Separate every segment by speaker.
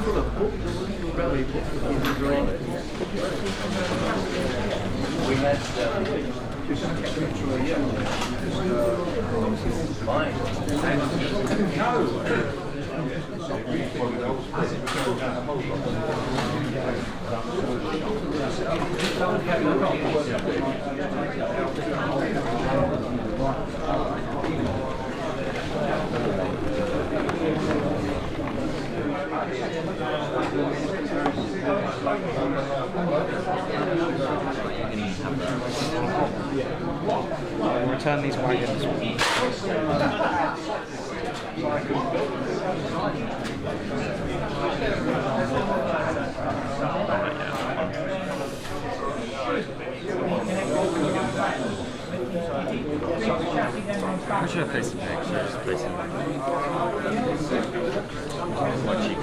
Speaker 1: full of books, very books in the drawer. We had
Speaker 2: We'll return these wagons.
Speaker 3: I should have placed it next. Should I just place it what cheek.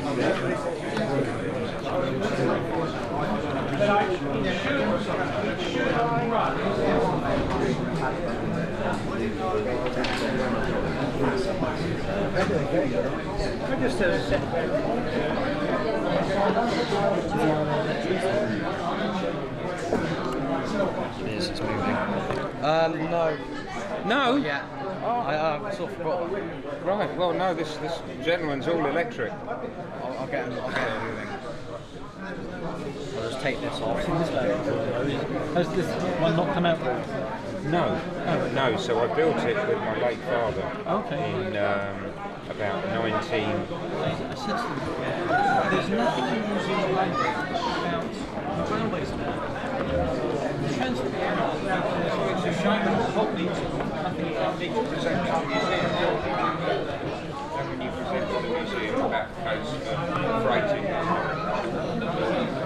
Speaker 1: I just had a setback.
Speaker 2: Yes, it's moving. No.
Speaker 4: No?
Speaker 2: Yeah. I sort of forgot.
Speaker 4: Right, well no, this gentleman's all electric.
Speaker 2: I'll get it moving. I'll just take this off.
Speaker 5: Has this one not come out?
Speaker 4: No, no, so I built it with my late father in about 19...
Speaker 5: I said to them, there's nothing in New Zealand about railways now. Transport. So it's a shame that Bob needs nothing about it.
Speaker 4: present to the museum. And when you present to the museum about codes for freighting,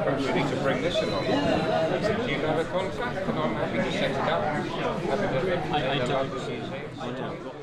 Speaker 4: perhaps you need to bring this along. Do you have a contact? And I'm happy to set it up. Happy to
Speaker 5: I
Speaker 4: the
Speaker 5: don't.
Speaker 4: London Museum.
Speaker 5: I don't.